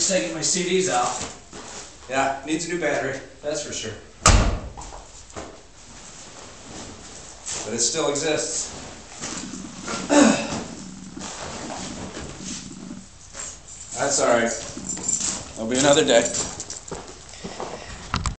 just taking my CDs out. Yeah, needs a new battery, that's for sure. But it still exists. That's alright. There'll be another day.